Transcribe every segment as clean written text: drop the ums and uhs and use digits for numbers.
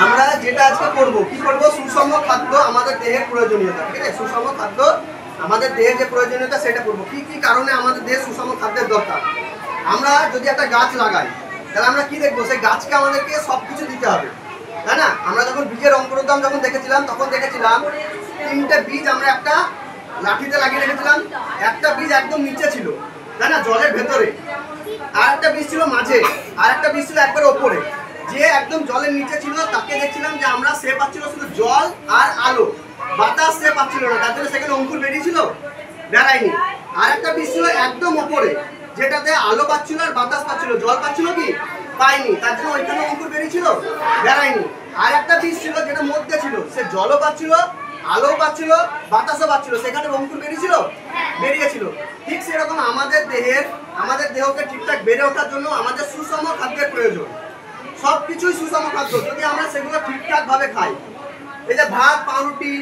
আমরা যেটা আজকে করব কি করব, সুষম খাদ্য আমাদের দেহের প্রয়োজনীয়তা, ঠিক আছে? সুষম খাদ্য আমাদের দেহের যে প্রয়োজনীয়তা সেটা করব। কি কি কারণে আমাদের দেহে সুষম খাদ্যের দরকার। আমরা যদি একটা গাছ লাগাই তাহলে আমরা কি দেখবো, সেই গাছকে আমাদেরকে সবকিছু দিতে হবে, তাই না? আমরা যখন বীজের অঙ্কুরোদ্গম যখন দেখেছিলাম তখন দেখেছিলাম 3টে বীজ আমরা একটা লাঠিতে লাগিয়ে রেখেছিলাম। একটা বীজ একদম নিচে ছিল, তাই না, জলের ভেতরে, আর একটা বীজ ছিল মাঝে, আর একটা বীজ ছিল একবার ওপরে। যে একদম জলের নিচে ছিল তাকে দেখছিলাম যে আমরা সে পাচ্ছিল শুধু জল আর আলো, বাতাস সে পাচ্ছিল না, তার জন্য সেখানে অঙ্কুর বেরিয়েছিল, বেড়ায়নি। আর একটা বীজ ছিল একদম ওপরে, যেটাতে আলো পাচ্ছিল আর বাতাস পাচ্ছিল, জল পাচ্ছিল কি পাইনি, তার জন্য ওইখানে অঙ্কুর বেরিয়েছিল, বেড়ায়নি। আর একটা বীজ ছিল যেটা মধ্যে ছিল, সে জলও পাচ্ছিল, আলো পাচ্ছিল, বাতাসও পাচ্ছিল, সেখানে অঙ্কুর বেরিয়েছিল, বেরিয়েছিল। ঠিক সেরকম আমাদের দেহকে ঠিকঠাক বেড়ে ওঠার জন্য আমাদের সুষম খাদ্যের প্রয়োজন। সবকিছুই সুষম খাদ্য যদি আমরা সেগুলো ঠিকঠাক ভাবে খাই। এই যে ভাত, পাউরুটি,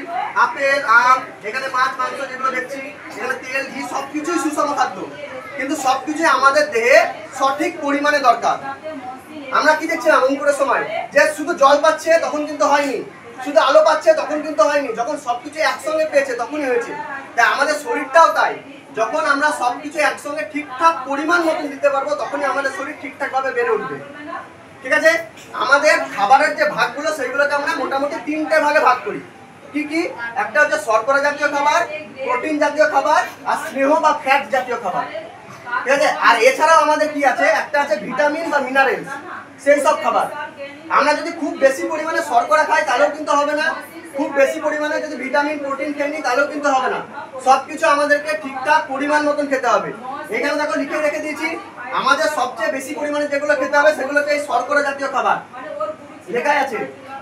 আপেল, আম, এখানে মাছ, মাংস যেগুলো দেখছি, এখানে তেল, ঘি, সবকিছুই সুষম খাদ্য, কিন্তু সবকিছুই আমাদের দেহে সঠিক পরিমাণে দরকার। আমরা কি দেখছিলাম অঙ্কুরের সময়, যে শুধু জল পাচ্ছে তখন কিন্তু হয়নি, শুধু আলো পাচ্ছে তখন কিন্তু হয়নি, যখন সবকিছু একসঙ্গে পেয়েছে তখনই হয়েছে। তাই আমাদের শরীরটাও তাই, যখন আমরা সবকিছু একসঙ্গে ঠিকঠাক পরিমাণ মতন দিতে পারবো তখনই আমাদের শরীর ঠিকঠাক ভাবে বেড়ে উঠবে, ঠিক আছে? আমাদের খাবারের যে ভাগগুলো সেইগুলোকে আমরা মোটামুটি 3টে ভাগে ভাগ করি। কি কি? একটা হচ্ছে শর্করা জাতীয় খাবার, প্রোটিন জাতীয় খাবার, আর স্নেহ বা ফ্যাট জাতীয় খাবার, ঠিক আছে? আর এছাড়াও আমাদের কি আছে, একটা আছে ভিটামিন বা মিনারেলস, সেই সব খাবার। আমরা যদি খুব বেশি পরিমাণে শর্করা খাই তাহলেও কিন্তু হবে না, খুব বেশি পরিমাণে যদি ভিটামিন প্রোটিন খেয়ে নিই তাহলেও কিন্তু হবে না। সবকিছু আমাদেরকে ঠিকঠাক পরিমাণ মতন খেতে হবে। এখানে দেখো লিখে রেখে দিয়েছি, আমাদের সবচেয়ে বেশি পরিমাণে যেগুলো খেতে হবে সেগুলোকে এই শর্করা জাতীয় খাবার লেখাই আছে,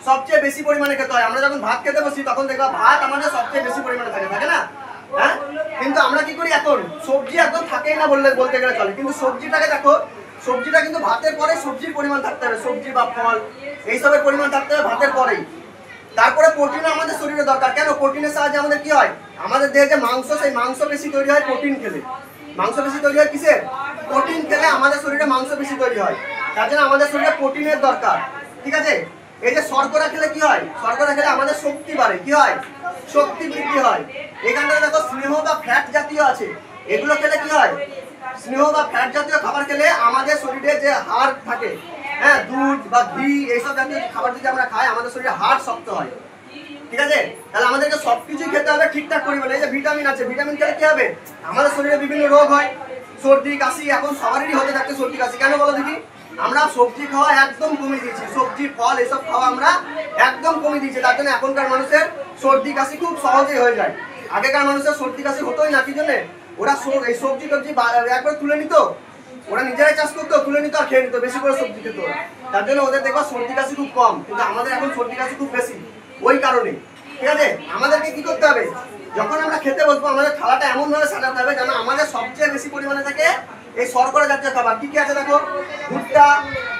সবচেয়ে বেশি পরিমাণে খেতে হয়। আমরা যখন ভাত খেতে বসি তখন দেখবা ভাত আমাদের সবচেয়ে বেশি পরিমাণে থাকে না? হ্যাঁ, কিন্তু আমরা কি করি, এখন সবজি একদম থাকেই না বলতে গেলে চলে, কিন্তু সবজিটাকে দেখো, সবজিটা কিন্তু ভাতের পরে সবজির পরিমাণ থাকতে হবে, সবজি বা ফল এইসবের পরিমাণ থাকতে হবে ভাতের পরেই। তারপরে প্রোটিন আমাদের শরীরে দরকার। কেন? প্রোটিনের সাহায্যে আমাদের কি হয়, আমাদের দেহে যে মাংস, সেই মাংস বেশি তৈরি হয় প্রোটিন খেলে। মাংস বেশি তৈরি হয় কিসের? প্রোটিন খেলে আমাদের শরীরে মাংস বেশি তৈরি হয়, তার জন্য আমাদের শরীরে প্রোটিনের দরকার, ঠিক আছে? এই যে শর্করা খেলে কি হয়, শর্করা খেলে আমাদের শক্তি বাড়ে, কি হয়, শক্তি বৃদ্ধি হয়। এখানটায় দেখো স্নেহ বা ফ্যাট জাতীয় আছে, এগুলো খেলে কি হয়, স্নেহ বা ফ্যাট জাতীয় খাবার খেলে আমাদের শরীরে যে হাড় থাকে, হ্যাঁ, দুধ বা ঘি এইসব জাতীয় খাবার যদি আমরা খাই আমাদের শরীরে হাড় শক্ত হয়, ঠিক আছে? তাহলে আমাদেরকে সবকিছুই খেতে হবে ঠিকঠাক পরিমাণে। এই যে ভিটামিন আছে, ভিটামিন খেলে কি হবে, আমাদের শরীরে বিভিন্ন রোগ হয়, সর্দি কাশি, এখন সবারই হতে থাকে সর্দি কাশি। কেন বলো দেখি? আমরা সবজি খাওয়া একদম কমিয়ে দিয়েছি, সবজি ফল এসব খাওয়া আমরা একদম কমিয়ে দিয়েছি, তার জন্য এখনকার মানুষের সর্দি কাশি খুব সহজেই হয়ে যায়। আগেকার মানুষের সর্দি কাশি হতোই না, কি জন্য? ওরা এই সবজি টবজি একবার তুলে নিত, ওরা নিজেরাই চাষ করতো, তুলে নিত আর খেয়ে নিত, বেশি করে সবজি খেত, তার জন্য ওদের দেখবা সর্দি কাশি খুব কম। কিন্তু আমাদের এখন সর্দি কাশি খুব বেশি, ওই কারণে, ঠিক আছে? আমাদেরকে কি করতে হবে, যখন আমরা খেতে বসবো আমাদের থালাটা এমন ভাবে সাজাতে হবে যেন আমাদের সবচেয়ে বেশি পরিমাণে থাকে এই শর্করা জাতীয় খাবার। কি কি আছে দেখো, ভুট্টা,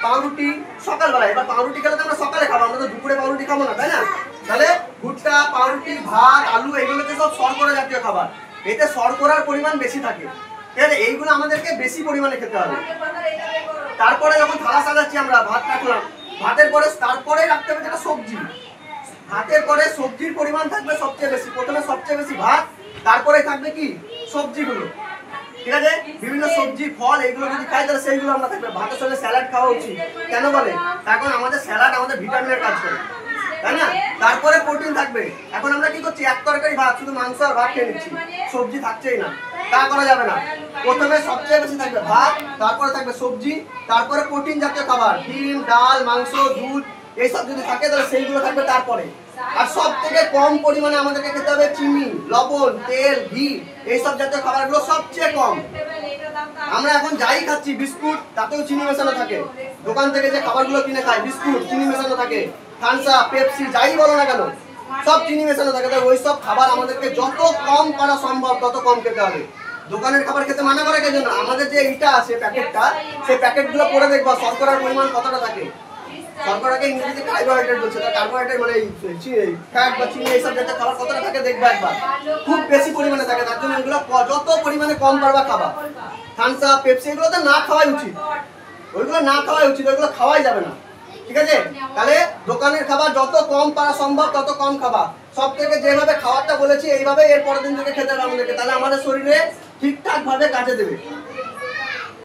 পাউরুটি সকালবেলা। এবার পাউরুটি খেলে তো আমরা সকালে খাবো, আমরা তো দুপুরে পাউরুটি খাবো না, তাই না? তাহলে ভুট্টা, পাউরুটি, ভাত, আলু এগুলোতে সব শর্করা জাতীয় খাবার, এতে শর্করার পরিমাণ বেশি থাকে, ঠিক আছে? এইগুলো আমাদেরকে বেশি পরিমাণে খেতে হবে। তারপরে যখন থালা সাজাচ্ছি আমরা, ভাত রাখলাম, ভাতের পরে তারপরে রাখতে হবে যেটা সবজি, ভাতের পরে সবজির পরিমাণ থাকবে সবচেয়ে বেশি। প্রথমে সবচেয়ে বেশি ভাত, তারপরে থাকবে কি সবজিগুলো, ঠিক আছে? বিভিন্ন সবজি ফল এগুলো যদি খাই তাহলে সেইগুলো আমরা থাকবে। ভাতের সঙ্গে স্যালাড খাওয়া উচিত। কেন বলে? এখন আমাদের স্যালাড আমাদের ভিটামিনের কাজ করে, তাই না? তারপরে প্রোটিন থাকবে। এখন আমরা কি করছি, এক তরকারি ভাত, শুধু মাংস আর ভাত খেয়ে নিচ্ছি, সবজি থাকছেই না, তা করা যাবে না। প্রথমে সবচেয়ে বেশি থাকবে ভাত, তারপরে থাকবে সবজি, তারপরে প্রোটিন জাতীয় খাবার, ডিম, ডাল, মাংস, দুধ এইসব যদি থাকে তাহলে সেইগুলো থাকবে তারপরে। আর সব থেকে কম পরিমাণে আমাদেরকে খেতে হবে চিনি, লবণ, তেল, ঘি এইসব জাতীয় খাবারগুলো সবচেয়ে কম। আমরা এখন যাই খাচ্ছি বিস্কুট, তাতেও চিনি মেশানো থাকে। দোকান থেকে যে খাবারগুলো কিনে খাই বিস্কুট চিনি মেশানো থাকে, থামস আপ, পেপসি যাই বলো না কেন সব চিনি মেশানো থাকে। তাই ওই সব খাবার আমাদেরকে যত কম করা সম্ভব তত কম খেতে হবে। দোকানের খাবার খেতে মানা করে কে জন্য? আমাদের যে এইটা আছে প্যাকেটটা, সেই প্যাকেটগুলো পরে দেখবা শর্করার পরিমাণ কতটা থাকে। শর্করাকে ইংরেজিতে কার্বোহাইড্রেট বলছে, তার কার্বোহাইড্রেট মানে ফ্যাট বা চিনি এইসব জাতীয় খাবার কতটা থাকে দেখবা একবার, খুব বেশি পরিমাণে থাকে। তার জন্য এগুলো যত পরিমাণে কম পারবা খাবা। থামস আপ, পেপসি এগুলো তো না খাওয়াই উচিত, ওইগুলো না খাওয়াই উচিত, ওইগুলো খাওয়াই যাবে না, ঠিক আছে? তাহলে দোকানের খাবার যত কম পারা সম্ভব তত কম খাবা। সব থেকে যেভাবে খাবারটা বলেছি এইভাবে এর পরের দিন থেকে খেতে হবে আমাদেরকে, তাহলে আমাদের শরীরে ঠিকঠাক ভাবে কাজে দেবে।